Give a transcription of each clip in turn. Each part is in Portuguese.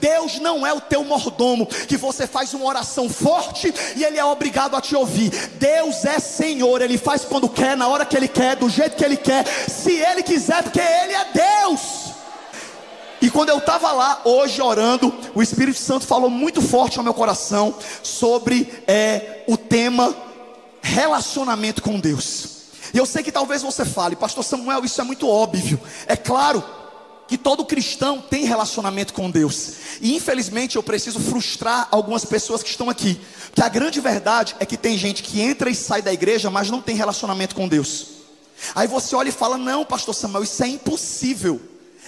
Deus não é o teu mordomo, que você faz uma oração forte e Ele é obrigado a te ouvir. Deus é Senhor, Ele faz quando quer, na hora que Ele quer, do jeito que Ele quer, se Ele quiser, porque Ele é Deus. E quando eu estava lá hoje orando, o Espírito Santo falou muito forte ao meu coração sobre o tema relacionamento com Deus. E eu sei que talvez você fale: pastor Samuel, isso é muito óbvio. É claro que todo cristão tem relacionamento com Deus. E infelizmente eu preciso frustrar algumas pessoas que estão aqui, que a grande verdade é que tem gente que entra e sai da igreja, mas não tem relacionamento com Deus. Aí você olha e fala: não, pastor Samuel, isso é impossível.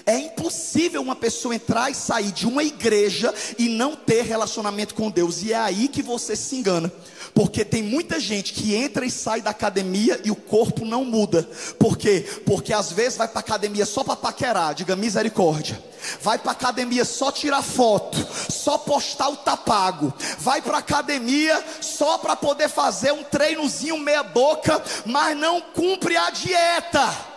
É impossível uma pessoa entrar e sair de uma igreja e não ter relacionamento com Deus. E é aí que você se engana, porque tem muita gente que entra e sai da academia e o corpo não muda. Por quê? Porque às vezes vai para a academia só para paquerar, diga misericórdia. Vai para a academia só tirar foto, só postar o tá pago. Vai para a academia só para poder fazer um treinozinho meia boca, mas não cumpre a dieta.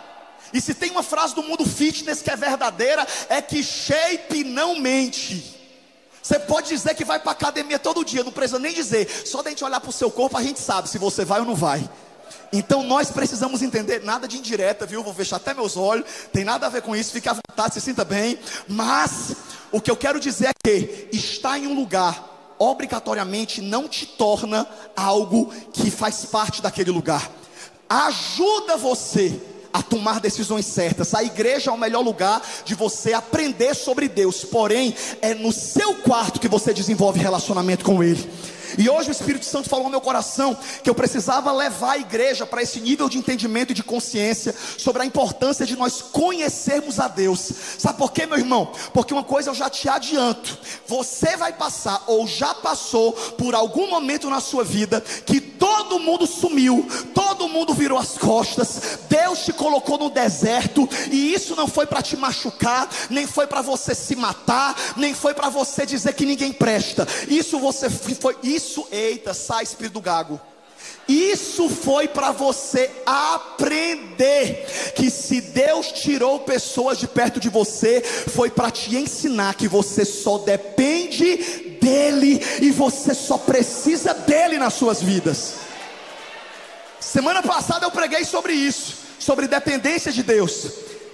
E se tem uma frase do mundo fitness que é verdadeira, é que shape não mente. Você pode dizer que vai para a academia todo dia, não precisa nem dizer. Só da gente olhar para o seu corpo a gente sabe se você vai ou não vai. Então nós precisamos entender, nada de indireta, viu? Vou fechar até meus olhos, tem nada a ver com isso, fique à vontade, se sinta bem. Mas o que eu quero dizer é que estar em um lugar obrigatoriamente não te torna algo que faz parte daquele lugar. Ajuda você a tomar decisões certas. A igreja é o melhor lugar de você aprender sobre Deus, porém é no seu quarto que você desenvolve relacionamento com Ele. E hoje o Espírito Santo falou ao meu coração que eu precisava levar a igreja para esse nível de entendimento e de consciência sobre a importância de nós conhecermos a Deus. Sabe por quê, meu irmão? Porque uma coisa eu já te adianto: você vai passar ou já passou por algum momento na sua vida que todo mundo sumiu, todo mundo virou as costas, Deus te colocou no deserto, e isso não foi para te machucar, nem foi para você se matar, nem foi para você dizer que ninguém presta. Eita, sai espírito do gago. Isso foi para você aprender que se Deus tirou pessoas de perto de você, foi para te ensinar que você só depende dEle e você só precisa dEle nas suas vidas. Semana passada eu preguei sobre isso, sobre dependência de Deus.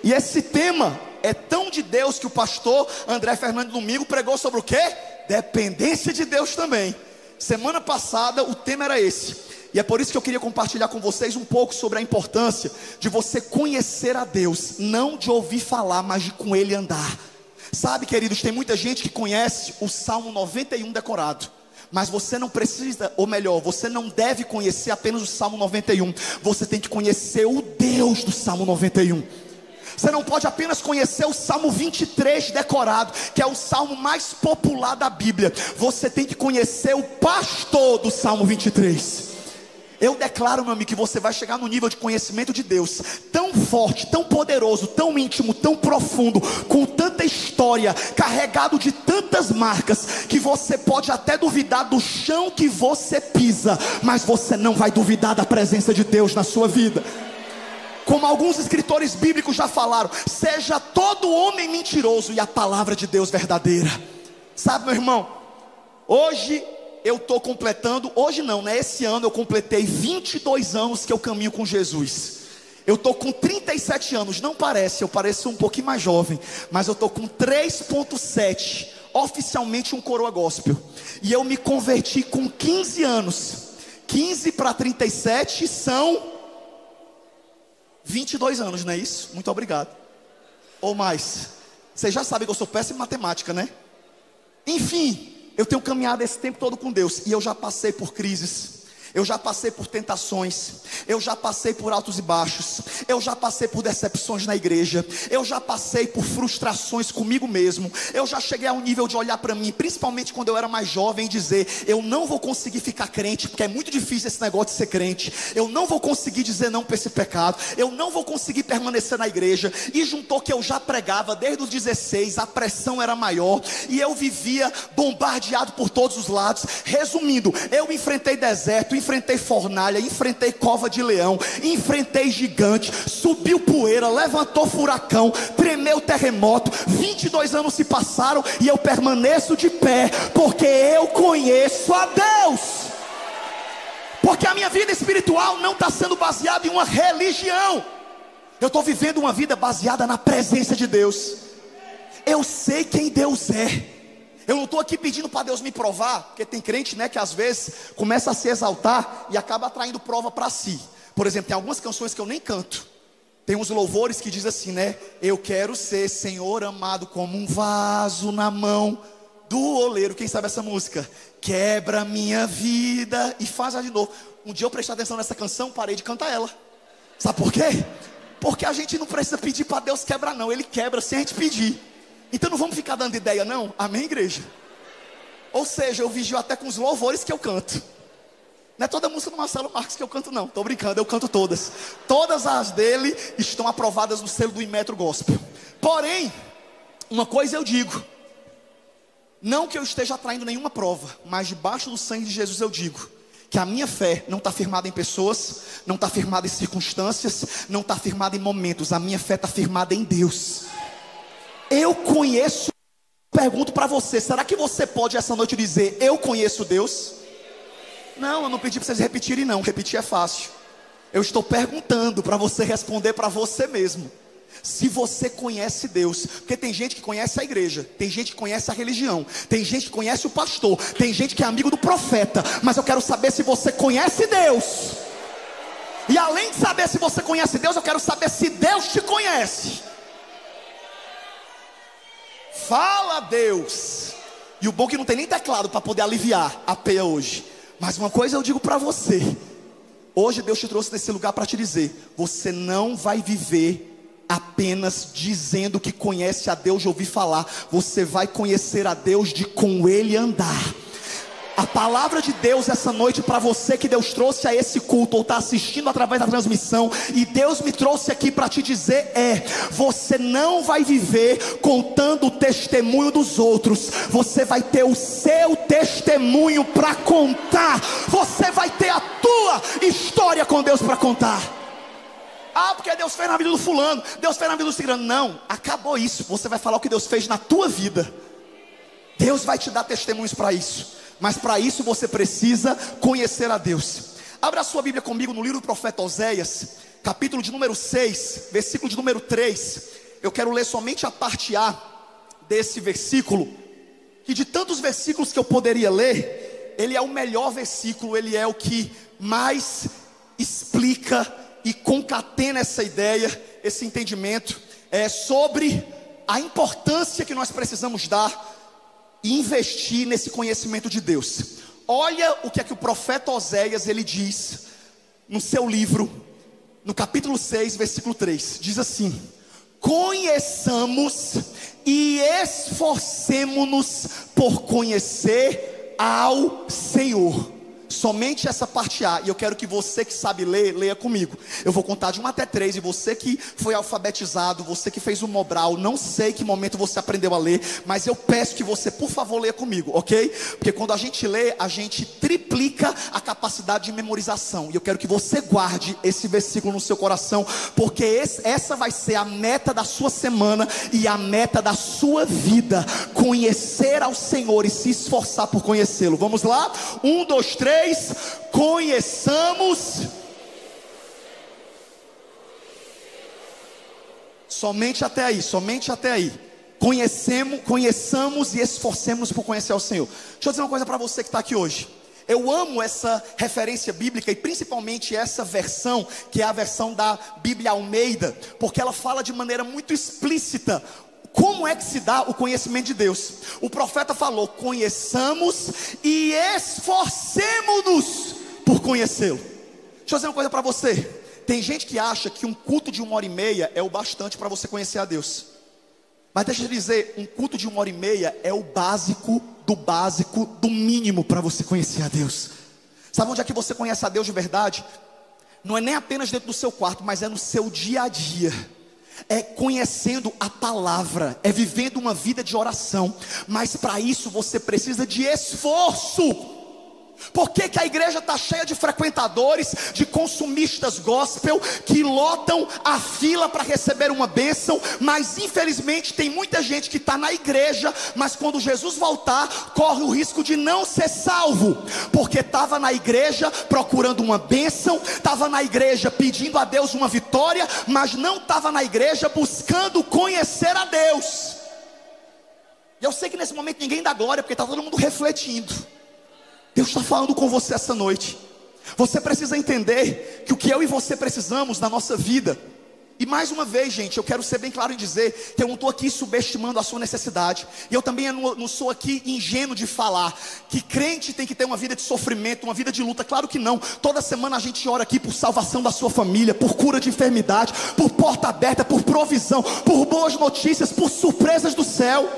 E esse tema é tão de Deus que o pastor André Fernando Domingo pregou sobre o quê? Dependência de Deus também. Semana passada o tema era esse. E é por isso que eu queria compartilhar com vocês um pouco sobre a importância de você conhecer a Deus, não de ouvir falar, mas de com Ele andar. Sabe, queridos, tem muita gente que conhece o Salmo 91 decorado, mas você não precisa, ou melhor, você não deve conhecer apenas o Salmo 91. Você tem que conhecer o Deus do Salmo 91. Você não pode apenas conhecer o Salmo 23 decorado, que é o salmo mais popular da Bíblia. Você tem que conhecer o pastor do Salmo 23. Eu declaro, meu amigo, que você vai chegar no nível de conhecimento de Deus tão forte, tão poderoso, tão íntimo, tão profundo, com tanta história, carregado de tantas marcas, que você pode até duvidar do chão que você pisa, mas você não vai duvidar da presença de Deus na sua vida. Como alguns escritores bíblicos já falaram: seja todo homem mentiroso e a palavra de Deus verdadeira. Sabe, meu irmão, hoje eu estou completando, hoje não, né? Esse ano eu completei 22 anos que eu caminho com Jesus. Eu estou com 37 anos, não parece, eu pareço um pouquinho mais jovem, mas eu estou com 3.7, oficialmente um coroa gospel. E eu me converti com 15 anos. 15 para 37 são 22 anos, não é isso? Muito obrigado. Ou mais. Vocês já sabem que eu sou péssimo em matemática, né? Enfim, eu tenho caminhado esse tempo todo com Deus, e eu já passei por crises, eu já passei por tentações, eu já passei por altos e baixos, eu já passei por decepções na igreja, eu já passei por frustrações comigo mesmo. Eu já cheguei a um nível de olhar para mim, principalmente quando eu era mais jovem, e dizer: eu não vou conseguir ficar crente, porque é muito difícil esse negócio de ser crente. Eu não vou conseguir dizer não para esse pecado, eu não vou conseguir permanecer na igreja. E juntou que eu já pregava desde os 16, a pressão era maior, e eu vivia bombardeado por todos os lados. Resumindo, eu enfrentei deserto, enfrentei fornalha, enfrentei cova de leão, enfrentei gigante, subiu poeira, levantou furacão, tremeu terremoto. 22 anos se passaram e eu permaneço de pé, porque eu conheço a Deus. Porque a minha vida espiritual não está sendo baseada em uma religião. Eu estou vivendo uma vida baseada na presença de Deus. Eu sei quem Deus é. Eu não estou aqui pedindo para Deus me provar, porque tem crente, né, que às vezes começa a se exaltar e acaba atraindo prova para si. Por exemplo, tem algumas canções que eu nem canto. Tem uns louvores que diz assim, né? Eu quero ser, Senhor amado, como um vaso na mão do oleiro. Quem sabe essa música? Quebra minha vida e faz ela de novo. Um dia eu prestei atenção nessa canção, parei de cantar ela. Sabe por quê? Porque a gente não precisa pedir para Deus quebrar não, Ele quebra sem a gente pedir. Então não vamos ficar dando ideia não, amém, igreja? Ou seja, eu vigio até com os louvores que eu canto. Não é toda a música do Marcelo Marques que eu canto não, estou brincando, eu canto todas. Todas as dele estão aprovadas no selo do Inmetro Gospel. Porém, uma coisa eu digo, não que eu esteja atraindo nenhuma prova, mas debaixo do sangue de Jesus eu digo, que a minha fé não está firmada em pessoas, não está firmada em circunstâncias, não está firmada em momentos, a minha fé está firmada em Deus. Eu conheço, pergunto para você, será que você pode essa noite dizer, eu conheço Deus? Não, eu não pedi para vocês repetirem não, repetir é fácil. Eu estou perguntando para você responder para você mesmo. Se você conhece Deus, porque tem gente que conhece a igreja, tem gente que conhece a religião, tem gente que conhece o pastor, tem gente que é amigo do profeta, mas eu quero saber se você conhece Deus. E além de saber se você conhece Deus, eu quero saber se Deus te conhece. Fala Deus. E o bom é que não tem nem teclado para poder aliviar a peia hoje. Mas uma coisa eu digo para você, hoje Deus te trouxe nesse lugar para te dizer, você não vai viver apenas dizendo que conhece a Deus de ouvir falar, você vai conhecer a Deus de com Ele andar. A palavra de Deus essa noite para você que Deus trouxe a esse culto, ou está assistindo através da transmissão, e Deus me trouxe aqui para te dizer você não vai viver contando o testemunho dos outros, você vai ter o seu testemunho para contar, você vai ter a tua história com Deus para contar. Ah, porque Deus fez na vida do fulano, Deus fez na vida do ciclano. Não, acabou isso, você vai falar o que Deus fez na tua vida. Deus vai te dar testemunhos para isso, mas para isso você precisa conhecer a Deus. Abra a sua Bíblia comigo no livro do profeta Oséias, capítulo de número 6, versículo de número 3. Eu quero ler somente a parte A desse versículo, que de tantos versículos que eu poderia ler, ele é o melhor versículo, ele é o que mais explica e concatena essa ideia, esse entendimento sobre a importância que nós precisamos dar e investir nesse conhecimento de Deus. Olha o que é que o profeta Oséias ele diz no seu livro, no capítulo 6, versículo 3. Diz assim: conheçamos e esforcemo-nos por conhecer ao Senhor. Somente essa parte A, e eu quero que você que sabe ler, leia comigo. Eu vou contar de 1 até 3, e você que foi alfabetizado, você que fez o Mobral, não sei que momento você aprendeu a ler, mas eu peço que você, por favor, leia comigo, ok? Porque quando a gente lê, a gente triplica a capacidade de memorização, e eu quero que você guarde esse versículo no seu coração, porque essa vai ser a meta da sua semana, e a meta da sua vida, conhecer ao Senhor, e se esforçar por conhecê-lo. Vamos lá? 1, 2, 3. Conheçamos. Somente até aí, somente até aí. Conheçamos e esforcemos por conhecer ao Senhor. Deixa eu dizer uma coisa para você que está aqui hoje. Eu amo essa referência bíblica e principalmente essa versão, que é a versão da Bíblia Almeida, porque ela fala de maneira muito explícita como é que se dá o conhecimento de Deus. O profeta falou: conheçamos e esforcemos-nos por conhecê-lo. Deixa eu dizer uma coisa para você. Tem gente que acha que um culto de 1h30 é o bastante para você conhecer a Deus. Mas deixa eu dizer, um culto de 1h30 é o básico, do mínimo para você conhecer a Deus. Sabe onde é que você conhece a Deus de verdade? Não é nem apenas dentro do seu quarto, mas é no seu dia a dia. É conhecendo a palavra, é vivendo uma vida de oração. Mas para isso você precisa de esforço. Por que que a igreja está cheia de frequentadores, de consumistas gospel, que lotam a fila para receber uma bênção, mas infelizmente tem muita gente que está na igreja, mas quando Jesus voltar, corre o risco de não ser salvo, porque estava na igreja procurando uma bênção, estava na igreja pedindo a Deus uma vitória, mas não estava na igreja buscando conhecer a Deus. E eu sei que nesse momento ninguém dá glória, porque está todo mundo refletindo. Deus está falando com você essa noite. Você precisa entender que o que eu e você precisamos na nossa vida. E mais uma vez, gente, eu quero ser bem claro em dizer que eu não estou aqui subestimando a sua necessidade. E eu também não sou aqui ingênuo de falar que crente tem que ter uma vida de sofrimento, uma vida de luta. Claro que não. Toda semana a gente ora aqui por salvação da sua família, por cura de enfermidade, por porta aberta, por provisão, por boas notícias, por surpresas do céu.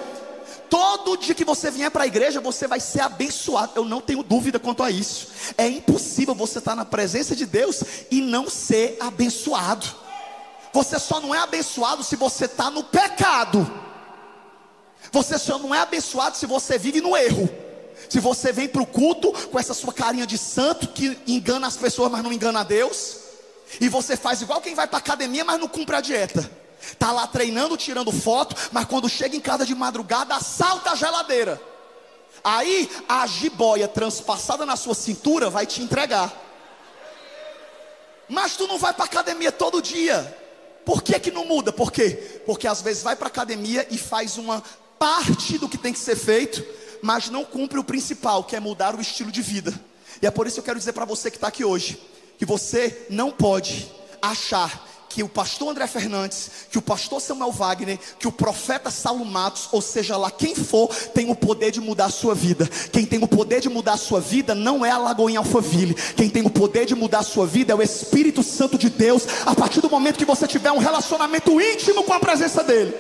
Todo dia que você vier para a igreja, você vai ser abençoado. Eu não tenho dúvida quanto a isso. É impossível você estar na presença de Deus e não ser abençoado. Você só não é abençoado se você está no pecado. Você só não é abençoado se você vive no erro. Se você vem para o culto com essa sua carinha de santo, que engana as pessoas, mas não engana a Deus. E você faz igual quem vai para a academia, mas não cumpre a dieta. Está lá treinando, tirando foto, mas quando chega em casa de madrugada, assalta a geladeira. Aí a jiboia transpassada na sua cintura vai te entregar. Mas tu não vai para a academia todo dia. Por que que não muda? Por quê? Porque às vezes vai para a academia e faz uma parte do que tem que ser feito, mas não cumpre o principal, que é mudar o estilo de vida. E é por isso que eu quero dizer para você que está aqui hoje, que você não pode achar que o pastor André Fernandes, que o pastor Samuel Wagner, que o profeta Saulo Matos, ou seja lá quem for, tem o poder de mudar a sua vida. Quem tem o poder de mudar a sua vida não é a Lagoinha Alphaville. Quem tem o poder de mudar a sua vida é o Espírito Santo de Deus, a partir do momento que você tiver um relacionamento íntimo com a presença dele.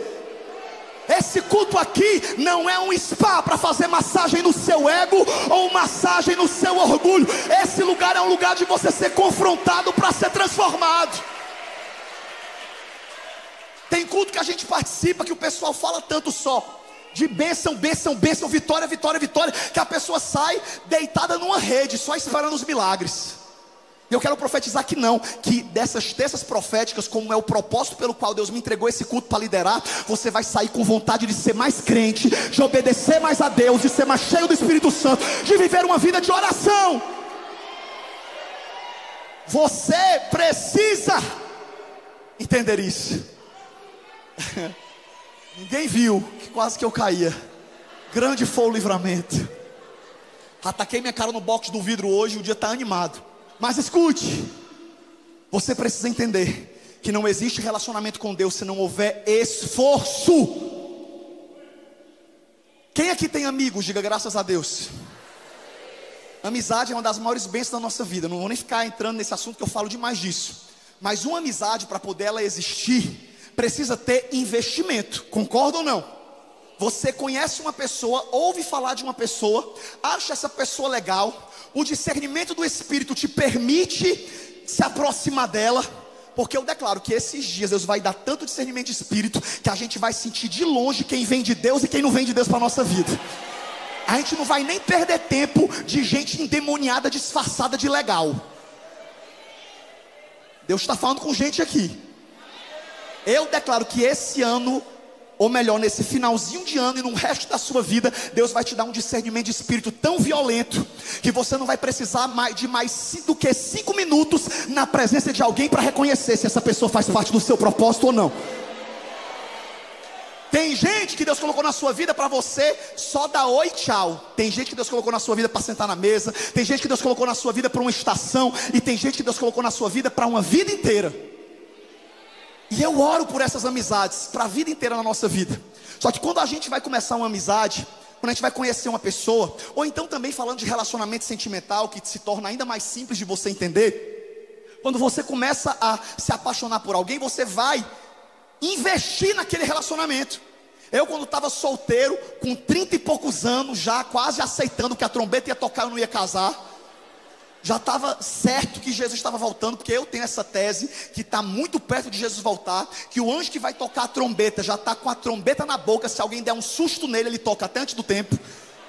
Esse culto aqui não é um spa para fazer massagem no seu ego ou massagem no seu orgulho. Esse lugar é um lugar de você ser confrontado para ser transformado. Tem culto que a gente participa que o pessoal fala tanto só de bênção, bênção, bênção, vitória, vitória, vitória, que a pessoa sai deitada numa rede, só esperando os milagres. E eu quero profetizar que não, que dessas terças proféticas, como é o propósito pelo qual Deus me entregou esse culto para liderar, você vai sair com vontade de ser mais crente, de obedecer mais a Deus, de ser mais cheio do Espírito Santo, de viver uma vida de oração. Você precisa entender isso. Ninguém viu, que quase que eu caía. Grande foi o livramento. Ataquei minha cara no box do vidro hoje, o dia está animado. Mas escute, você precisa entender que não existe relacionamento com Deus se não houver esforço. Quem aqui tem amigos? Diga graças a Deus. Amizade é uma das maiores bênçãos da nossa vida. Não vou nem ficar entrando nesse assunto, que eu falo demais disso. Mas uma amizade, para poder ela existir, precisa ter investimento, concorda ou não? Você conhece uma pessoa, ouve falar de uma pessoa, acha essa pessoa legal, o discernimento do Espírito te permite se aproximar dela, porque eu declaro que esses dias Deus vai dar tanto discernimento de Espírito, que a gente vai sentir de longe quem vem de Deus e quem não vem de Deus para a nossa vida. A gente não vai nem perder tempo de gente endemoniada, disfarçada de legal. Deus está falando com gente aqui. Eu declaro que esse ano, ou melhor, nesse finalzinho de ano e no resto da sua vida, Deus vai te dar um discernimento de espírito tão violento, que você não vai precisar de mais do que 5 minutos na presença de alguém para reconhecer se essa pessoa faz parte do seu propósito ou não. Tem gente que Deus colocou na sua vida para você só dar oi e tchau. Tem gente que Deus colocou na sua vida para sentar na mesa. Tem gente que Deus colocou na sua vida para uma estação. E tem gente que Deus colocou na sua vida para uma vida inteira. E eu oro por essas amizades para a vida inteira na nossa vida. Só que quando a gente vai começar uma amizade, quando a gente vai conhecer uma pessoa, ou então também falando de relacionamento sentimental, que se torna ainda mais simples de você entender. Quando você começa a se apaixonar por alguém, você vai investir naquele relacionamento. Eu, quando estava solteiro, com 30 e poucos anos, já quase aceitando que a trombeta ia tocar, eu não ia casar. Já estava certo que Jesus estava voltando, porque eu tenho essa tese, que está muito perto de Jesus voltar, que o anjo que vai tocar a trombeta, já está com a trombeta na boca. Se alguém der um susto nele, ele toca até antes do tempo.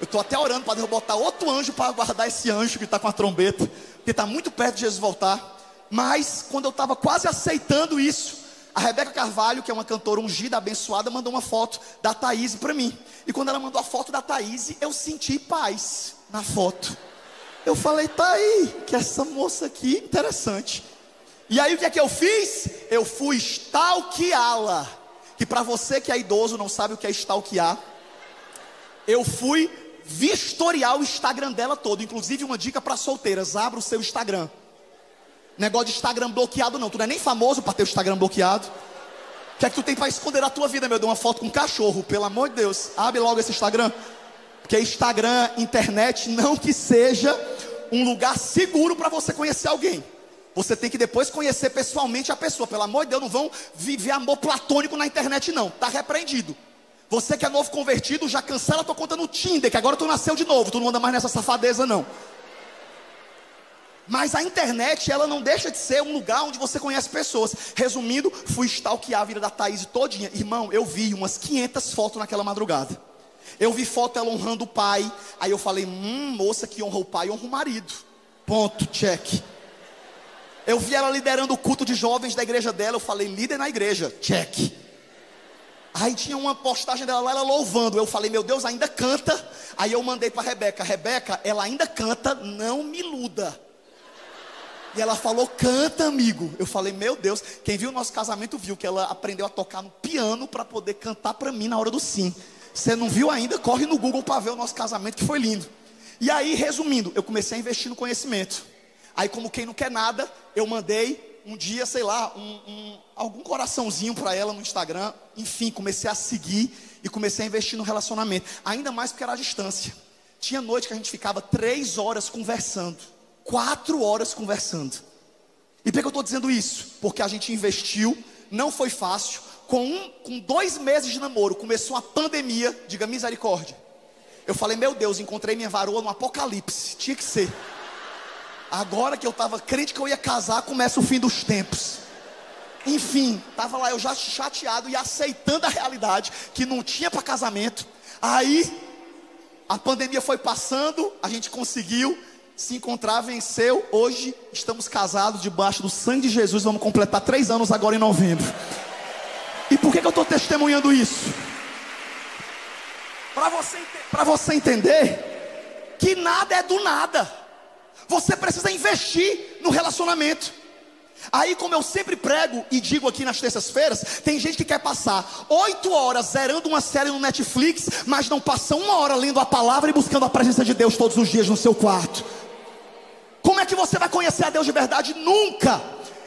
Eu estou até orando para Deus botar outro anjo para guardar esse anjo que está com a trombeta, porque está muito perto de Jesus voltar. Mas quando eu estava quase aceitando isso, a Rebeca Carvalho, que é uma cantora ungida, abençoada, mandou uma foto da Thaís para mim. E quando ela mandou a foto da Thaís, eu senti paz na foto. Eu falei, tá aí, que essa moça aqui, interessante. E aí o que é que eu fiz? Eu fui stalkeá-la. Que para você que é idoso, não sabe o que é stalkear, eu fui vistoriar o Instagram dela todo. Inclusive uma dica para solteiras, abra o seu Instagram. Negócio de Instagram bloqueado não, tu não é nem famoso para ter o Instagram bloqueado. O que é que tu tem para esconder a tua vida, meu Deus? Uma foto com um cachorro, pelo amor de Deus. Abre logo esse Instagram. Porque Instagram, internet, não que seja um lugar seguro para você conhecer alguém. Você tem que depois conhecer pessoalmente a pessoa. Pelo amor de Deus, não vão viver amor platônico na internet não, tá repreendido. Você que é novo convertido, já cancela a tua conta no Tinder, que agora tu nasceu de novo, tu não anda mais nessa safadeza não. Mas a internet, ela não deixa de ser um lugar onde você conhece pessoas. Resumindo, fui stalkear a vida da Thaís todinha. Irmão, eu vi umas 500 fotos naquela madrugada. Eu vi foto ela honrando o pai. Aí eu falei, moça que honra o pai, honra o marido. Ponto, check. Eu vi ela liderando o culto de jovens da igreja dela. Eu falei, líder na igreja, check. Aí tinha uma postagem dela lá, ela louvando. Eu falei, meu Deus, ainda canta. Aí eu mandei para Rebeca, Rebeca, ela ainda canta, não me iluda. E ela falou, canta amigo. Eu falei, meu Deus, quem viu o nosso casamento viu que ela aprendeu a tocar no piano para poder cantar para mim na hora do sim. Você não viu ainda? Corre no Google para ver o nosso casamento, que foi lindo. E aí, resumindo, eu comecei a investir no conhecimento. Aí, como quem não quer nada, eu mandei um dia, sei lá, algum coraçãozinho para ela no Instagram. Enfim, comecei a seguir e comecei a investir no relacionamento. Ainda mais porque era à distância. Tinha noite que a gente ficava 3 horas conversando. 4 horas conversando. E por que eu estou dizendo isso? Porque a gente investiu, não foi fácil. Com 2 meses de namoro, começou uma pandemia, diga misericórdia. Eu falei, meu Deus, encontrei minha varoa no apocalipse, tinha que ser. Agora que eu estava crente que eu ia casar, começa o fim dos tempos. Enfim, estava lá eu já chateado e aceitando a realidade, que não tinha para casamento. Aí, a pandemia foi passando, a gente conseguiu se encontrar, venceu. Hoje estamos casados debaixo do sangue de Jesus. Vamos completar 3 anos agora em novembro. E por que eu estou testemunhando isso? Para você entender que nada é do nada. Você precisa investir no relacionamento. Aí, como eu sempre prego e digo aqui nas terças-feiras, tem gente que quer passar 8 horas zerando uma série no Netflix, mas não passa 1 hora lendo a palavra e buscando a presença de Deus todos os dias no seu quarto. Como é que você vai conhecer a Deus de verdade? Nunca.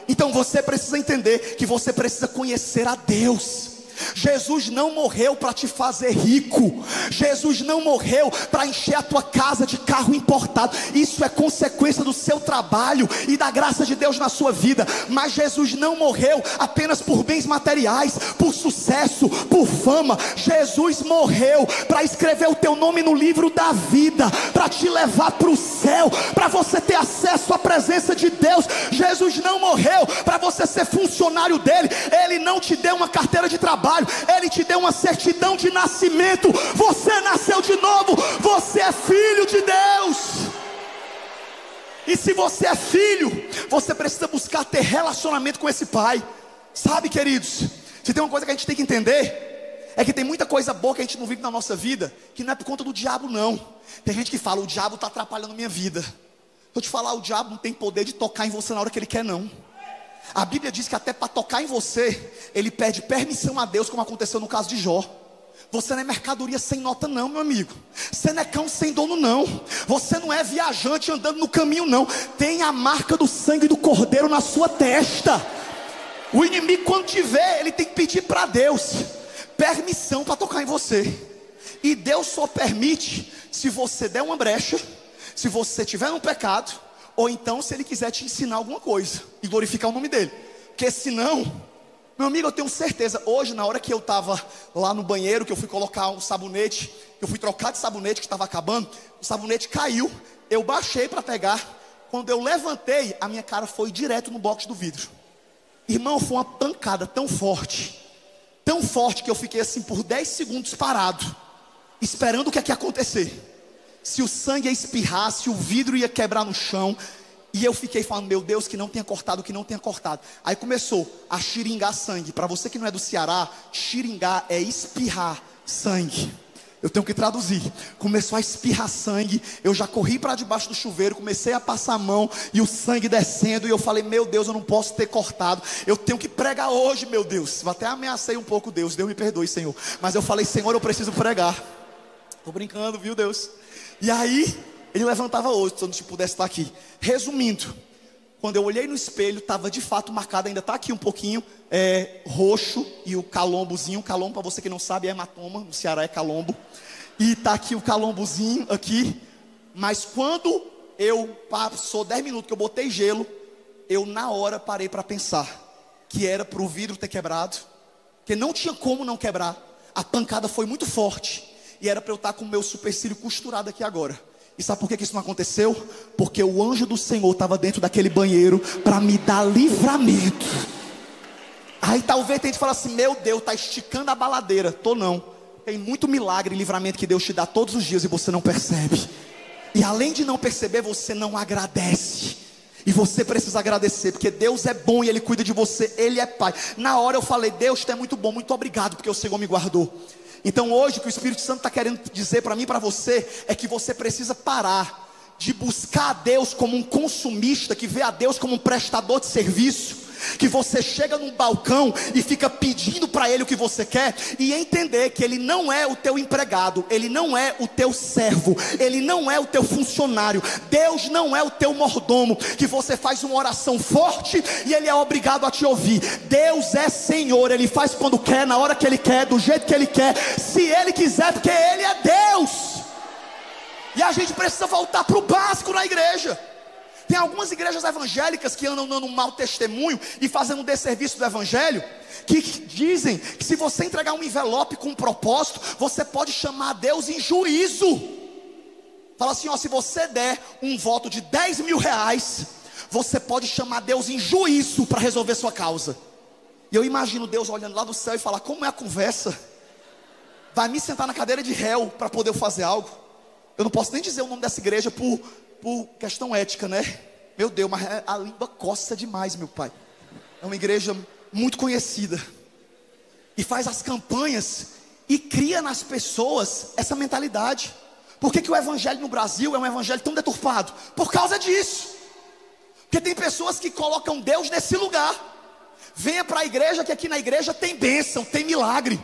Então você precisa entender que você precisa conhecer a Deus. Jesus não morreu para te fazer rico. Jesus não morreu para encher a tua casa de carro importado. Isso é consequência do seu trabalho e da graça de Deus na sua vida. Mas Jesus não morreu apenas por bens materiais, por sucesso, por fama. Jesus morreu para escrever o teu nome no livro da vida, para te levar para o céu, para você ter acesso à presença de Deus. Jesus não morreu para você ser funcionário dele. Ele não te deu uma carteira de trabalho, ele te deu uma certidão de nascimento. Você nasceu de novo, você é filho de Deus. E se você é filho, você precisa buscar ter relacionamento com esse pai. Sabe, queridos, se tem uma coisa que a gente tem que entender, é que tem muita coisa boa que a gente não vive na nossa vida, que não é por conta do diabo não. Tem gente que fala, o diabo está atrapalhando minha vida. Vou te falar, o diabo não tem poder de tocar em você na hora que ele quer não. A Bíblia diz que até para tocar em você, ele pede permissão a Deus, como aconteceu no caso de Jó. Você não é mercadoria sem nota não, meu amigo. Você não é cão sem dono não. Você não é viajante andando no caminho não. Tem a marca do sangue do cordeiro na sua testa. O inimigo, quando te vê, ele tem que pedir para Deus permissão para tocar em você. E Deus só permite se você der uma brecha, se você tiver um pecado, ou então se ele quiser te ensinar alguma coisa e glorificar o nome dele. Porque senão, meu amigo, eu tenho certeza, hoje na hora que eu estava lá no banheiro, que eu fui colocar um sabonete, eu fui trocar de sabonete que estava acabando, o sabonete caiu, eu baixei para pegar, quando eu levantei, a minha cara foi direto no box do vidro. Irmão, foi uma pancada tão forte que eu fiquei assim por 10 segundos parado, esperando o que é que ia acontecer. se o sangue ia espirrar, se o vidro ia quebrar no chão. E eu fiquei falando, meu Deus, que não tenha cortado, que não tenha cortado. Aí começou a xiringar sangue. Para você que não é do Ceará, xiringar é espirrar sangue. Eu tenho que traduzir. Começou a espirrar sangue. Eu já corri para debaixo do chuveiro, comecei a passar a mão e o sangue descendo. E eu falei, meu Deus, eu não posso ter cortado. Eu tenho que pregar hoje, meu Deus. Até ameacei um pouco Deus. Deus me perdoe, Senhor. Mas eu falei, Senhor, eu preciso pregar. Tô brincando, viu, Deus? E aí ele levantava hoje, se eu não pudesse estar aqui. Resumindo, quando eu olhei no espelho, estava de fato marcado, ainda está aqui um pouquinho, roxo, e o calombozinho. Calombo, para você que não sabe, é hematoma, no Ceará é calombo. E está aqui o calombozinho aqui. Mas quando passou 10 minutos que eu botei gelo, eu na hora parei para pensar que era para o vidro ter quebrado, porque não tinha como não quebrar. A pancada foi muito forte, e era para eu estar com o meu supercílio costurado aqui agora. E sabe por que isso não aconteceu? Porque o anjo do Senhor estava dentro daquele banheiro para me dar livramento. Aí talvez tem gente que fala assim, meu Deus, está esticando a baladeira. Tô não. Tem muito milagre e livramento que Deus te dá todos os dias e você não percebe. E além de não perceber, você não agradece. E você precisa agradecer, porque Deus é bom e Ele cuida de você, Ele é Pai. Na hora eu falei, Deus, tu é muito bom, muito obrigado, porque o Senhor me guardou. Então hoje o que o Espírito Santo está querendo dizer para mim e para você é que você precisa parar de buscar a Deus como um consumista, que vê a Deus como um prestador de serviço, que você chega num balcão e fica pedindo para Ele o que você quer, e entender que Ele não é o teu empregado, Ele não é o teu servo, Ele não é o teu funcionário, Deus não é o teu mordomo, que você faz uma oração forte e Ele é obrigado a te ouvir. Deus é Senhor, Ele faz quando quer, na hora que Ele quer, do jeito que Ele quer, se Ele quiser, porque Ele é Deus. E a gente precisa voltar para o básico na igreja. Tem algumas igrejas evangélicas que andam dando um mau testemunho e fazendo um desserviço do evangelho, que dizem que se você entregar um envelope com um propósito, você pode chamar a Deus em juízo. Fala assim, ó, se você der um voto de 10 mil reais, você pode chamar Deus em juízo para resolver sua causa. E eu imagino Deus olhando lá do céu e falar, como é a conversa? Vai me sentar na cadeira de réu para poder fazer algo? Eu não posso nem dizer o nome dessa igreja por questão ética, né? Meu Deus, mas a língua coça demais, meu pai. É uma igreja muito conhecida, e faz as campanhas e cria nas pessoas essa mentalidade. Por que o evangelho no Brasil é um evangelho tão deturpado? Por causa disso. Porque tem pessoas que colocam Deus nesse lugar. Venha para a igreja, que aqui na igreja tem bênção, tem milagre.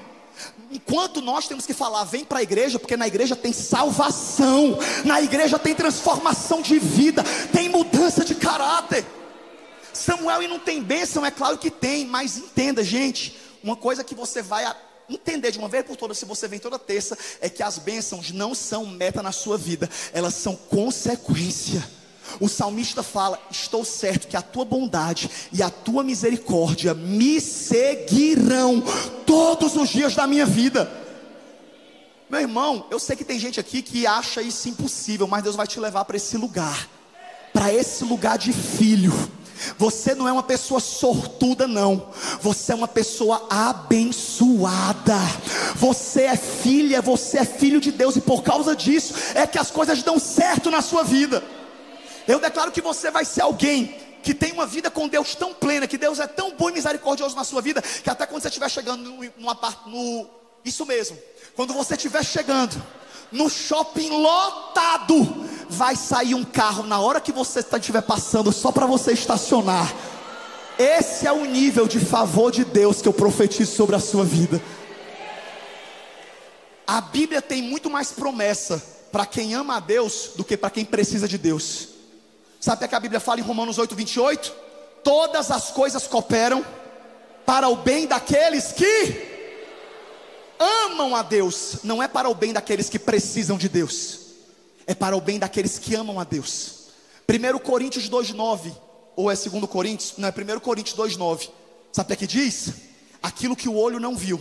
Enquanto nós temos que falar, vem para a igreja, porque na igreja tem salvação, na igreja tem transformação de vida, tem mudança de caráter. Samuel, e não tem bênção? É claro que tem, mas entenda, gente, uma coisa que você vai entender de uma vez por todas, se você vem toda terça, é que as bênçãos não são meta na sua vida, elas são consequência. O salmista fala, estou certo que a tua bondade e a tua misericórdia me seguirão todos os dias da minha vida. Meu irmão, eu sei que tem gente aqui que acha isso impossível, mas Deus vai te levar para esse lugar de filho. Você não é uma pessoa sortuda, não. Você é uma pessoa abençoada. Você é filha, você é filho de Deus, e por causa disso é que as coisas dão certo na sua vida. Eu declaro que você vai ser alguém que tem uma vida com Deus tão plena, que Deus é tão bom e misericordioso na sua vida, que até quando você estiver chegando isso mesmo, quando você estiver chegando no shopping lotado, vai sair um carro na hora que você estiver passando, só para você estacionar. Esse é o nível de favor de Deus que eu profetizo sobre a sua vida. A Bíblia tem muito mais promessa para quem ama a Deus do que para quem precisa de Deus. Sabe o que a Bíblia fala em Romanos 8:28? Todas as coisas cooperam para o bem daqueles que amam a Deus. Não é para o bem daqueles que precisam de Deus, é para o bem daqueles que amam a Deus. 1 Coríntios 2:9, ou é 2 Coríntios? Não, é 1 Coríntios 2:9. Sabe o que diz? Aquilo que o olho não viu,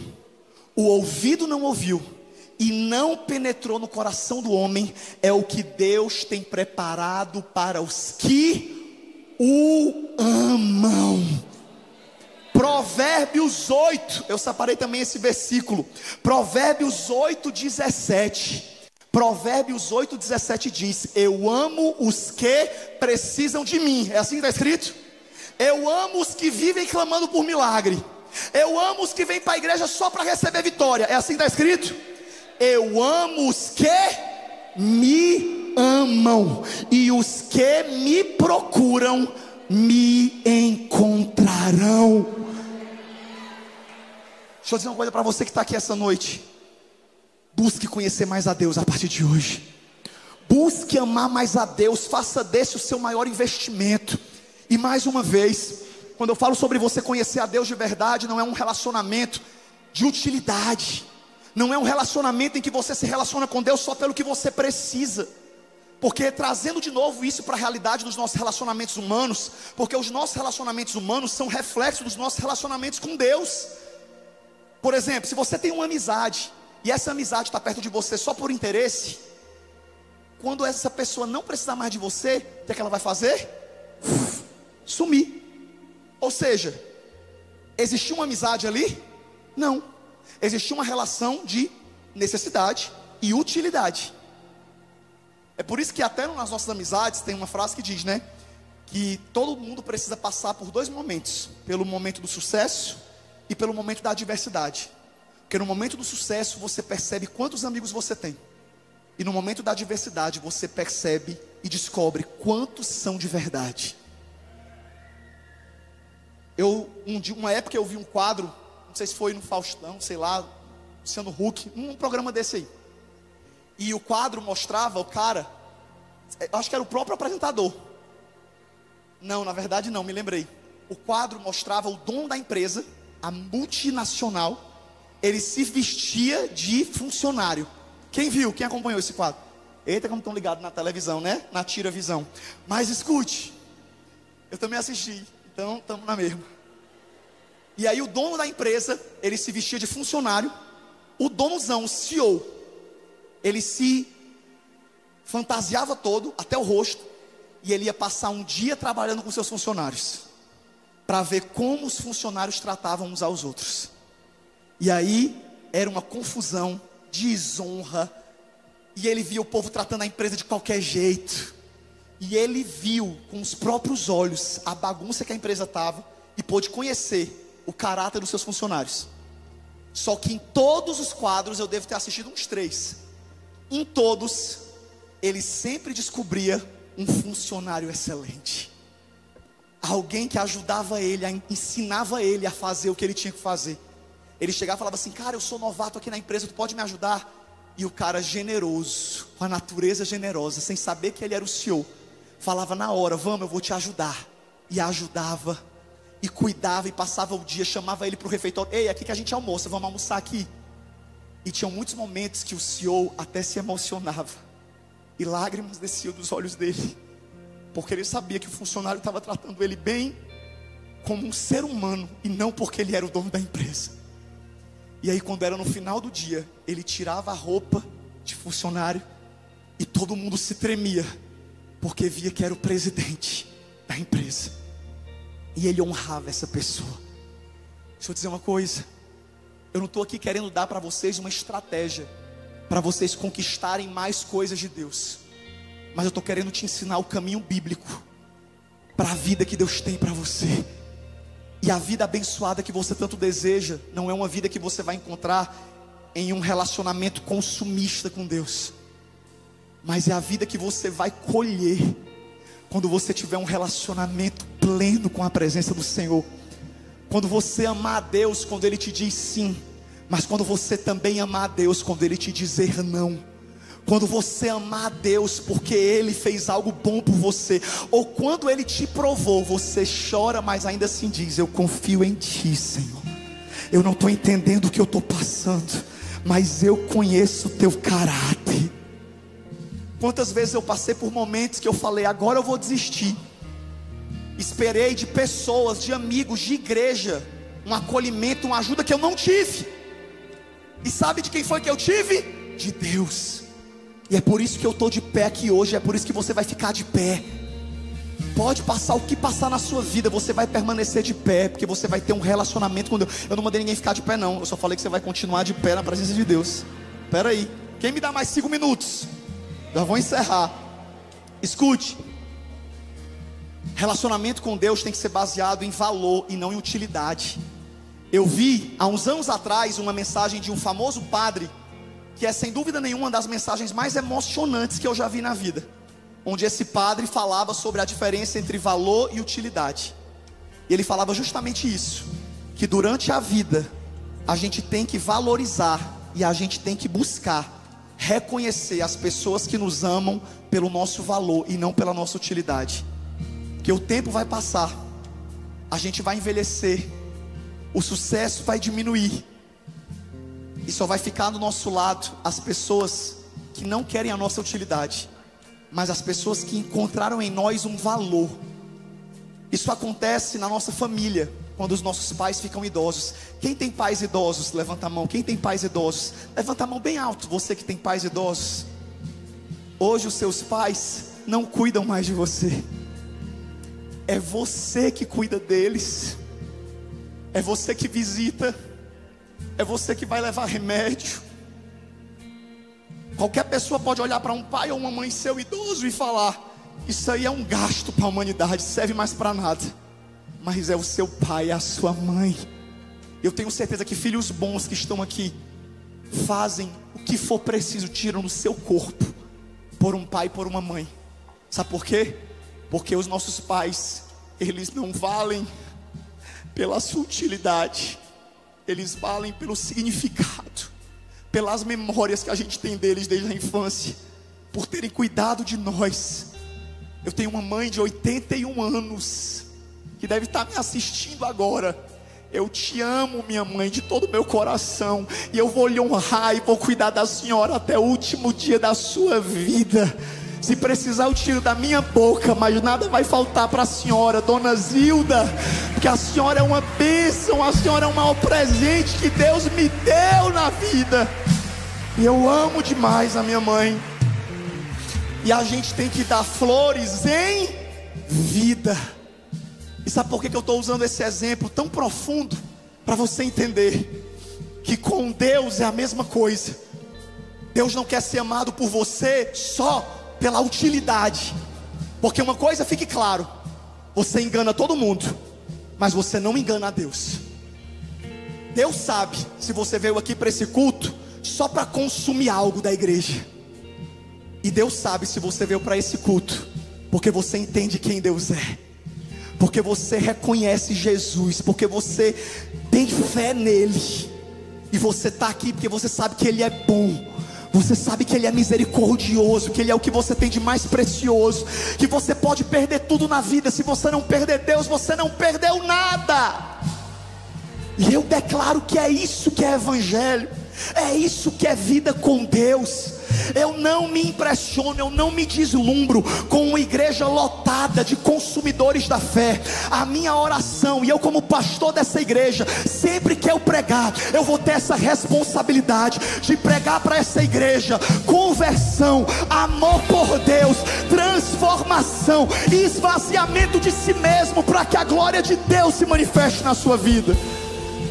o ouvido não ouviu, e não penetrou no coração do homem, é o que Deus tem preparado para os que o amam. Provérbios 8, eu separei também esse versículo, Provérbios 8:17. Provérbios 8:17 diz: eu amo os que precisam de mim. É assim que está escrito? Eu amo os que vivem clamando por milagre. Eu amo os que vêm para a igreja só para receber vitória. É assim que está escrito? Eu amo os que me amam, e os que me procuram me encontrarão. Deixa eu dizer uma coisa para você que está aqui essa noite. Busque conhecer mais a Deus a partir de hoje. Busque amar mais a Deus. Faça desse o seu maior investimento. E mais uma vez, quando eu falo sobre você conhecer a Deus de verdade, não é um relacionamento de utilidade. Não é um relacionamento em que você se relaciona com Deus só pelo que você precisa. Porque trazendo de novo isso para a realidade dos nossos relacionamentos humanos, porque os nossos relacionamentos humanos são reflexos dos nossos relacionamentos com Deus. Por exemplo, se você tem uma amizade e essa amizade está perto de você só por interesse, quando essa pessoa não precisar mais de você, o que é que ela vai fazer? Sumir. Ou seja, existiu uma amizade ali? Não. Existiu uma relação de necessidade e utilidade. É por isso que até nas nossas amizades tem uma frase que diz, né? Que todo mundo precisa passar por dois momentos: pelo momento do sucesso e pelo momento da adversidade. Porque no momento do sucesso você percebe quantos amigos você tem, e no momento da adversidade você percebe e descobre quantos são de verdade. Uma época eu vi um quadro, não sei se foi no Faustão, sei lá, Luciano Huck, um programa desse aí. E o quadro mostrava o cara, acho que era o próprio apresentador. Não, na verdade não, me lembrei. O quadro mostrava o dono da empresa, a multinacional. Ele se vestia de funcionário. Quem viu? Quem acompanhou esse quadro? Eita, como estão ligados na televisão, né? Na Tira Visão. Mas escute, eu também assisti, então estamos na mesma. E aí o dono da empresa, ele se vestia de funcionário. O donozão, o CEO, ele se fantasiava todo, até o rosto, e ele ia passar um dia trabalhando com seus funcionários, para ver como os funcionários tratavam uns aos outros. E aí era uma confusão, desonra, e ele via o povo tratando a empresa de qualquer jeito, e ele viu com os próprios olhos a bagunça que a empresa estava, e pôde conhecer o caráter dos seus funcionários. Só que em todos os quadros, eu devo ter assistido uns 3, em todos, ele sempre descobria um funcionário excelente, alguém que ajudava ele, ensinava ele a fazer o que ele tinha que fazer. Ele chegava e falava assim: cara, eu sou novato aqui na empresa, tu pode me ajudar? E o cara generoso, com a natureza generosa, sem saber que ele era o CEO, falava na hora: vamos, eu vou te ajudar. E ajudava, e cuidava, e passava o dia, chamava ele para o refeitório: ei, aqui que a gente almoça, vamos almoçar aqui. E tinham muitos momentos que o CEO até se emocionava, e lágrimas desciam dos olhos dele, porque ele sabia que o funcionário estava tratando ele bem, como um ser humano, e não porque ele era o dono da empresa. E aí quando era no final do dia, ele tirava a roupa de funcionário, e todo mundo se tremia, porque via que era o presidente da empresa, e ele honrava essa pessoa. Deixa eu dizer uma coisa, eu não estou aqui querendo dar para vocês uma estratégia para vocês conquistarem mais coisas de Deus, mas eu estou querendo te ensinar o caminho bíblico para a vida que Deus tem para você. E a vida abençoada que você tanto deseja não é uma vida que você vai encontrar em um relacionamento consumista com Deus, mas é a vida que você vai colher quando você tiver um relacionamento pleno com a presença do Senhor. Quando você amar a Deus quando Ele te diz sim, mas quando você também amar a Deus quando Ele te dizer não. Quando você amar a Deus porque Ele fez algo bom por você, ou quando Ele te provou, você chora, mas ainda assim diz: eu confio em Ti, Senhor. Eu não estou entendendo o que eu estou passando, mas eu conheço o Teu caráter. Quantas vezes eu passei por momentos que eu falei: agora eu vou desistir. Esperei de pessoas, de amigos, de igreja, um acolhimento, uma ajuda que eu não tive. E sabe de quem foi que eu tive? De Deus. E é por isso que eu estou de pé aqui hoje, é por isso que você vai ficar de pé. Pode passar o que passar na sua vida, você vai permanecer de pé, porque você vai ter um relacionamento com Deus. Eu não mandei ninguém ficar de pé não, eu só falei que você vai continuar de pé na presença de Deus. Espera aí. Quem me dá mais 5 minutos? Já vou encerrar. Escute. Relacionamento com Deus tem que ser baseado em valor e não em utilidade. Eu vi há uns anos atrás uma mensagem de um famoso padre, que é sem dúvida nenhuma uma das mensagens mais emocionantes que eu já vi na vida, onde esse padre falava sobre a diferença entre valor e utilidade. E ele falava justamente isso, que durante a vida a gente tem que valorizar e a gente tem que buscar reconhecer as pessoas que nos amam pelo nosso valor e não pela nossa utilidade. Porque o tempo vai passar, a gente vai envelhecer, o sucesso vai diminuir, e só vai ficar do nosso lado as pessoas que não querem a nossa utilidade, mas as pessoas que encontraram em nós um valor. Isso acontece na nossa família, quando os nossos pais ficam idosos. Quem tem pais idosos? Levanta a mão. Quem tem pais idosos? Levanta a mão bem alto, você que tem pais idosos. Hoje os seus pais não cuidam mais de você, é você que cuida deles, é você que visita, é você que vai levar remédio. Qualquer pessoa pode olhar para um pai ou uma mãe seu idoso e falar: isso aí é um gasto para a humanidade, serve mais para nada. Mas é o seu pai, é a sua mãe. Eu tenho certeza que filhos bons que estão aqui fazem o que for preciso, tiram do seu corpo por um pai e por uma mãe. Sabe por quê? Porque os nossos pais, eles não valem pela sua utilidade, eles valem pelo significado, pelas memórias que a gente tem deles desde a infância, por terem cuidado de nós. Eu tenho uma mãe de 81 anos, que deve estar me assistindo agora. Eu te amo, minha mãe, de todo o meu coração, e eu vou lhe honrar e vou cuidar da senhora até o último dia da sua vida. Se precisar eu tiro da minha boca, mas nada vai faltar para a senhora, dona Zilda, porque a senhora é uma bênção, a senhora é um maior presente que Deus me deu na vida. E eu amo demais a minha mãe. E a gente tem que dar flores em vida. E sabe por que eu estou usando esse exemplo tão profundo? Para você entender que com Deus é a mesma coisa. Deus não quer ser amado por você só pela utilidade. Porque uma coisa fique claro: você engana todo mundo, mas você não engana a Deus. Deus sabe se você veio aqui para esse culto só para consumir algo da igreja. E Deus sabe se você veio para esse culto porque você entende quem Deus é, porque você reconhece Jesus, porque você tem fé nele. E você está aqui porque você sabe que Ele é bom, você sabe que Ele é misericordioso, que Ele é o que você tem de mais precioso, que você pode perder tudo na vida, se você não perder Deus, você não perdeu nada. E eu declaro que é isso que é evangelho, é isso que é vida com Deus. Eu não me impressiono, eu não me deslumbro com uma igreja lotada de consumidores da fé. A minha oração, e eu como pastor dessa igreja, sempre que eu pregar, eu vou ter essa responsabilidade de pregar para essa igreja conversão, amor por Deus, transformação, esvaziamento de si mesmo, para que a glória de Deus se manifeste na sua vida.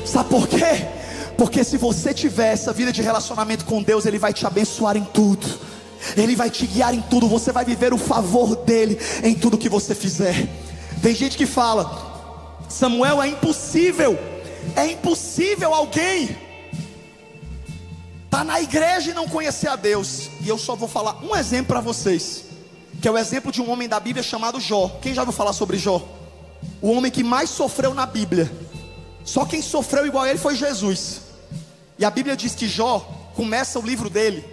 Sabe por quê? Porque se você tiver essa vida de relacionamento com Deus, Ele vai te abençoar em tudo, Ele vai te guiar em tudo, você vai viver o favor dEle em tudo que você fizer. Tem gente que fala: Samuel, é impossível alguém estar na igreja e não conhecer a Deus. E eu só vou falar um exemplo para vocês, que é o exemplo de um homem da Bíblia chamado Jó. Quem já ouviu falar sobre Jó? O homem que mais sofreu na Bíblia. Só quem sofreu igual a ele foi Jesus. E a Bíblia diz que Jó começa o livro dele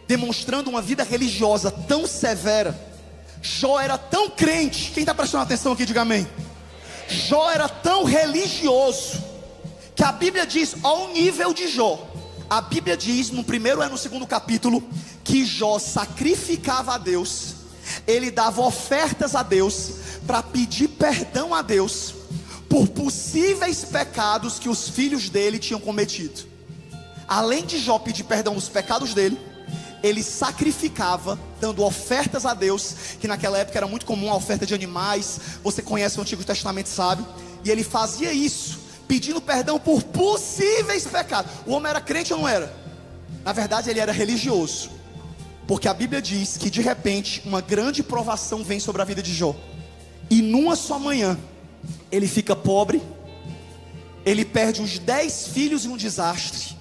demonstrando uma vida religiosa tão severa. Jó era tão crente. Quem está prestando atenção aqui, diga amém. Jó era tão religioso que a Bíblia diz, ao nível de Jó, a Bíblia diz no primeiro e no segundo capítulo, que Jó sacrificava a Deus, ele dava ofertas a Deus para pedir perdão a Deus por possíveis pecados que os filhos dele tinham cometido. Além de Jó pedir perdão dos pecados dele, ele sacrificava, dando ofertas a Deus, que naquela época era muito comum a oferta de animais. Você conhece o Antigo Testamento, sabe? E ele fazia isso, pedindo perdão por possíveis pecados. O homem era crente ou não era? Na verdade ele era religioso, porque a Bíblia diz que de repente uma grande provação vem sobre a vida de Jó, e numa só manhã ele fica pobre, ele perde uns 10 filhos em um desastre.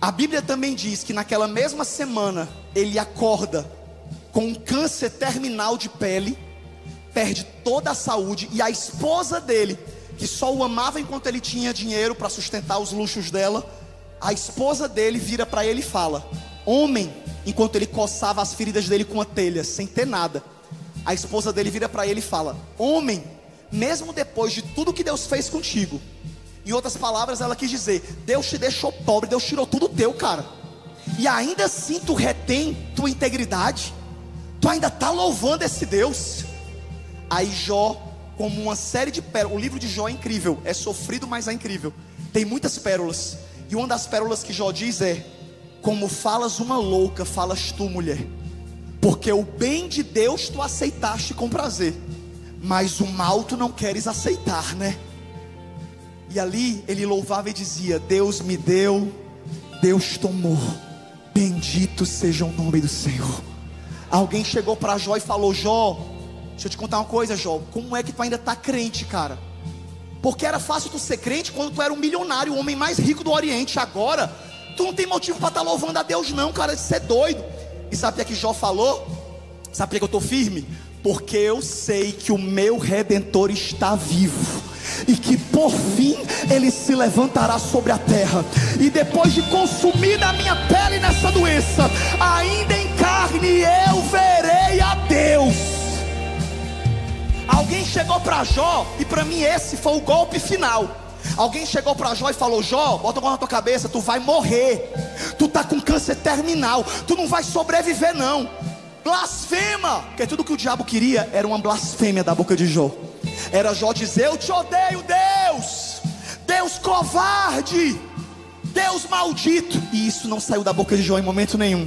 A Bíblia também diz que naquela mesma semana ele acorda com um câncer terminal de pele, perde toda a saúde, e a esposa dele, que só o amava enquanto ele tinha dinheiro para sustentar os luxos dela, a esposa dele vira para ele e fala: homem, enquanto ele coçava as feridas dele com uma telha, sem ter nada, a esposa dele vira para ele e fala: homem, mesmo depois de tudo que Deus fez contigo, em outras palavras ela quis dizer, Deus te deixou pobre, Deus tirou tudo teu, cara, e ainda assim tu retém tua integridade, tu ainda está louvando esse Deus. Aí Jó, como uma série de pérolas, o livro de Jó é incrível, é sofrido, mas é incrível, tem muitas pérolas, e uma das pérolas que Jó diz é: como falas uma louca, falas tu, mulher, porque o bem de Deus tu aceitaste com prazer, mas o mal tu não queres aceitar, né? E ali ele louvava e dizia: Deus me deu, Deus tomou, bendito seja o nome do Senhor. Alguém chegou para Jó e falou: Jó, deixa eu te contar uma coisa, Jó, como é que tu ainda está crente, cara? Porque era fácil tu ser crente quando tu era um milionário, o homem mais rico do Oriente. Agora tu não tem motivo para estar louvando a Deus não, cara, de ser doido. E sabe o que Jó falou? Sabe por que eu estou firme? Porque eu sei que o meu Redentor está vivo, e que por fim ele se levantará sobre a terra, e depois de consumida a minha pele nessa doença, ainda em carne eu verei a Deus. Alguém chegou para Jó, e para mim esse foi o golpe final. Alguém chegou para Jó e falou: Jó, bota a mão na tua cabeça, tu vai morrer, tu está com câncer terminal, tu não vai sobreviver não. Blasfema, porque tudo que o diabo queria era uma blasfêmia da boca de Jó. Era Jó dizer: eu te odeio, Deus, Deus covarde, Deus maldito. E isso não saiu da boca de Jó em momento nenhum.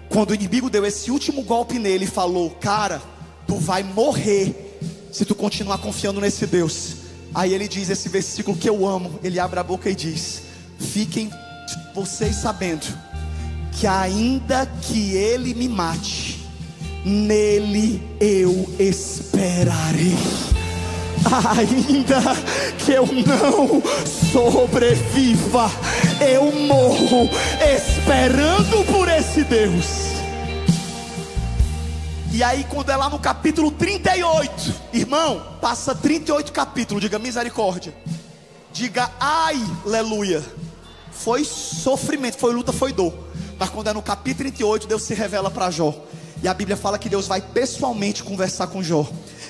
Quando o inimigo deu esse último golpe nele e falou: cara, tu vai morrer se tu continuar confiando nesse Deus. Aí ele diz esse versículo que eu amo, ele abre a boca e diz: fiquem vocês sabendo que ainda que ele me mate, nele eu esperarei. Ainda que eu não sobreviva, eu morro esperando por esse Deus. E aí quando é lá no capítulo 38, irmão, passa 38 capítulos, diga misericórdia, diga ai, aleluia. Foi sofrimento, foi luta, foi dor. Mas quando é no capítulo 38, Deus se revela para Jó. E a Bíblia fala que Deus vai pessoalmente conversar com Jó,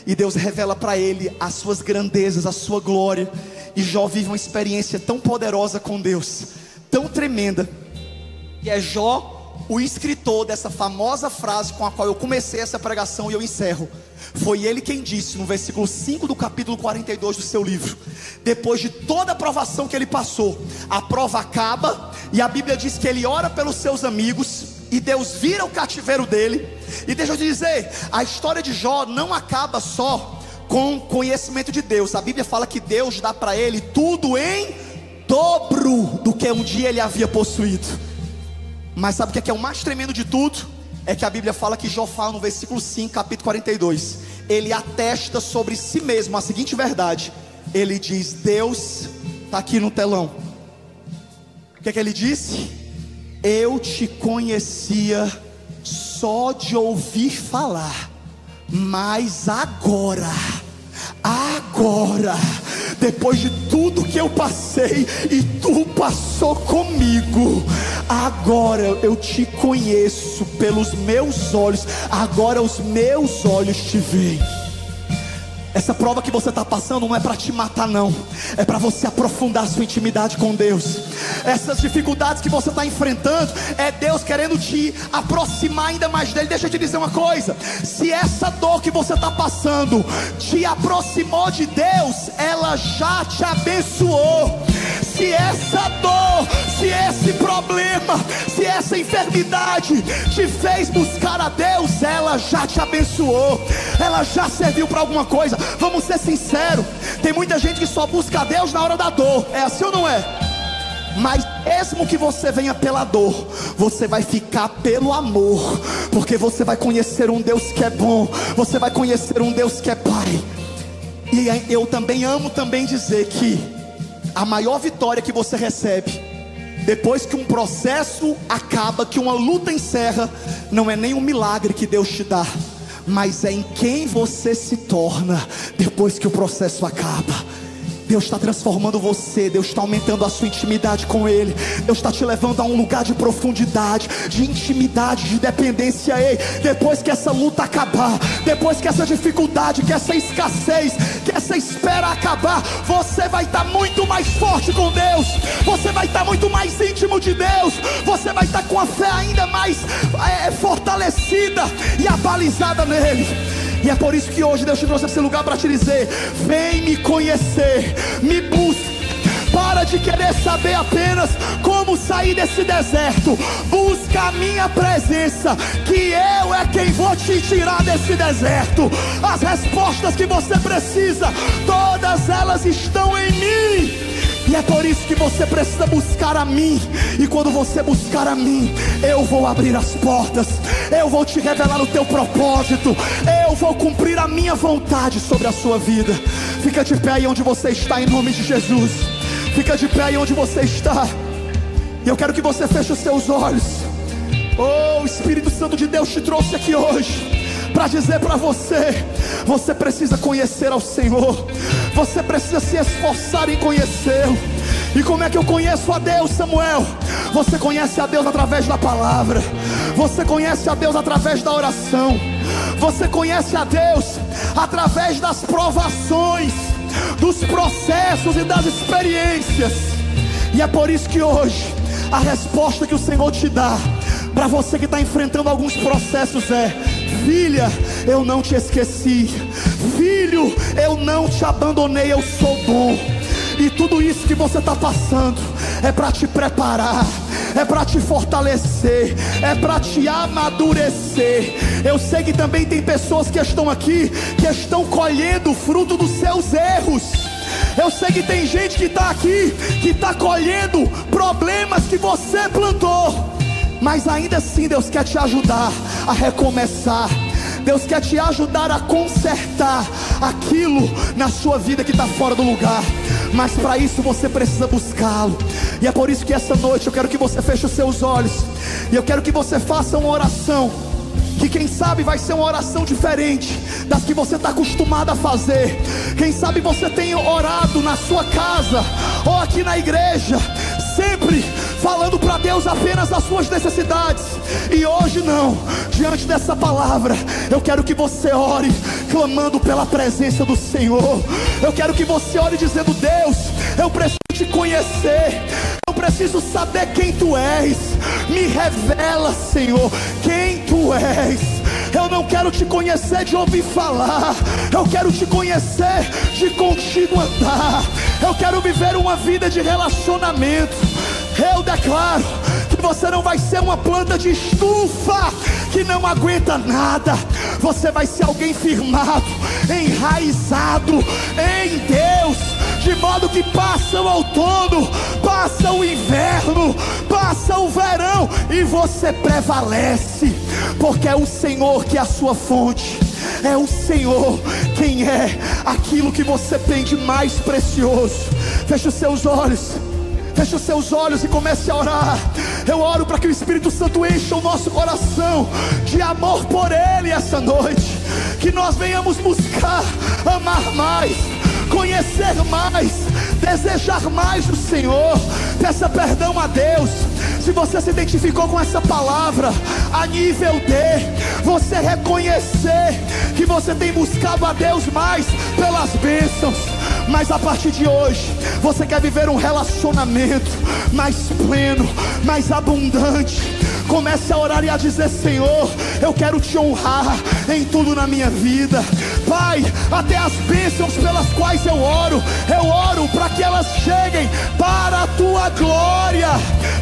e Deus revela para ele as suas grandezas, a sua glória. E Jó vive uma experiência tão poderosa com Deus, tão tremenda, que é Jó o escritor dessa famosa frase com a qual eu comecei essa pregação e eu encerro. Foi ele quem disse no versículo 5 do capítulo 42 do seu livro, depois de toda a provação que ele passou, a prova acaba, e a Bíblia diz que ele ora pelos seus amigos, e Deus vira o cativeiro dele. E deixa eu te dizer, a história de Jó não acaba só com conhecimento de Deus. A Bíblia fala que Deus dá para ele tudo em dobro do que um dia ele havia possuído. Mas sabe o que é o mais tremendo de tudo? É que a Bíblia fala que Jó fala no versículo 5, capítulo 42, ele atesta sobre si mesmo a seguinte verdade. Ele diz: Deus, está aqui no telão. O que é que ele disse? Eu te conhecia só de ouvir falar, mas agora, depois de tudo que eu passei e tu passou comigo, agora eu te conheço pelos meus olhos, agora os meus olhos te veem. Essa prova que você está passando não é para te matar não, é para você aprofundar sua intimidade com Deus. Essas dificuldades que você está enfrentando, é Deus querendo te aproximar ainda mais dele. Deixa eu te dizer uma coisa: se essa dor que você está passando te aproximou de Deus, ela já te abençoou. Se essa dor, se esse problema, se essa enfermidade te fez buscar a Deus, ela já te abençoou, ela já serviu para alguma coisa. Vamos ser sinceros, tem muita gente que só busca a Deus na hora da dor. É assim ou não é? Mas mesmo que você venha pela dor, você vai ficar pelo amor, porque você vai conhecer um Deus que é bom, você vai conhecer um Deus que é Pai. E eu também amo dizer que a maior vitória que você recebe depois que um processo acaba, que uma luta encerra, não é nem um milagre que Deus te dá, mas é em quem você se torna depois que o processo acaba. Deus está transformando você, Deus está aumentando a sua intimidade com Ele, Deus está te levando a um lugar de profundidade, de intimidade, de dependência. Ei, depois que essa luta acabar, depois que essa dificuldade, que essa escassez, que essa espera acabar, você vai estar muito mais forte com Deus, você vai estar muito mais íntimo de Deus, você vai estar com a fé ainda mais fortalecida e abalizada nele. E é por isso que hoje Deus te trouxe a esse lugar para te dizer: vem me conhecer, me busca. Para de querer saber apenas como sair desse deserto. Busca a minha presença, que eu é quem vou te tirar desse deserto. As respostas que você precisa, todas elas estão em mim. E é por isso que você precisa buscar a mim. E quando você buscar a mim, eu vou abrir as portas, eu vou te revelar o teu propósito, eu vou cumprir a minha vontade sobre a sua vida. Fica de pé aí onde você está, em nome de Jesus. Fica de pé aí onde você está. E eu quero que você feche os seus olhos. Oh, o Espírito Santo de Deus te trouxe aqui hoje para dizer para você: você precisa conhecer ao Senhor, você precisa se esforçar em conhecê-lo. E como é que eu conheço a Deus, Samuel? Você conhece a Deus através da palavra, você conhece a Deus através da oração, você conhece a Deus através das provações, dos processos e das experiências. E é por isso que hoje a resposta que o Senhor te dá para você que está enfrentando alguns processos é: filha, eu não te esqueci. Filho, eu não te abandonei, eu sou bom. E tudo isso que você está passando é para te preparar, é para te fortalecer, é para te amadurecer. Eu sei que também tem pessoas que estão aqui, que estão colhendo o fruto dos seus erros. Eu sei que tem gente que está aqui, que está colhendo problemas que você plantou. Mas ainda assim Deus quer te ajudar a recomeçar. Deus quer te ajudar a consertar aquilo na sua vida que está fora do lugar. Mas para isso você precisa buscá-lo. E é por isso que essa noite eu quero que você feche os seus olhos, e eu quero que você faça uma oração, que quem sabe vai ser uma oração diferente das que você está acostumado a fazer. Quem sabe você tem orado na sua casa ou aqui na igreja, sempre falando para Deus apenas das suas necessidades. E hoje não, diante dessa palavra, eu quero que você ore clamando pela presença do Senhor. Eu quero que você ore dizendo: Deus, eu preciso te conhecer, eu preciso saber quem tu és. Me revela, Senhor, quem tu és. Eu não quero te conhecer de ouvir falar, eu quero te conhecer de contigo andar. Eu quero viver uma vida de relacionamento. Eu declaro que você não vai ser uma planta de estufa que não aguenta nada. Você vai ser alguém firmado, enraizado em Deus, de modo que passa o outono, passa o inverno, passa o verão, e você prevalece, porque é o Senhor que é a sua fonte. É o Senhor quem é aquilo que você tem de mais precioso. Feche os seus olhos. Feche os seus olhos e comece a orar. Eu oro para que o Espírito Santo encha o nosso coração de amor por Ele essa noite. Que nós venhamos buscar amar mais, conhecer mais, desejar mais o Senhor. Peça perdão a Deus se você se identificou com essa palavra a nível de você reconhecer que você tem buscado a Deus mais pelas bênçãos. Mas a partir de hoje você quer viver um relacionamento mais pleno, mais abundante. Comece a orar e a dizer: Senhor, eu quero te honrar em tudo na minha vida. Pai, até as bênçãos pelas quais eu oro para que elas cheguem para a tua glória,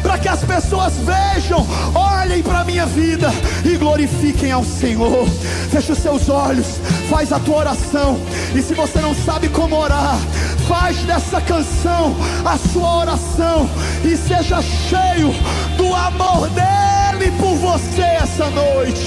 para que as as pessoas vejam, olhem para a minha vida e glorifiquem ao Senhor. Feche os seus olhos, faz a tua oração. E se você não sabe como orar, faz dessa canção a sua oração e seja cheio do amor dele por você essa noite.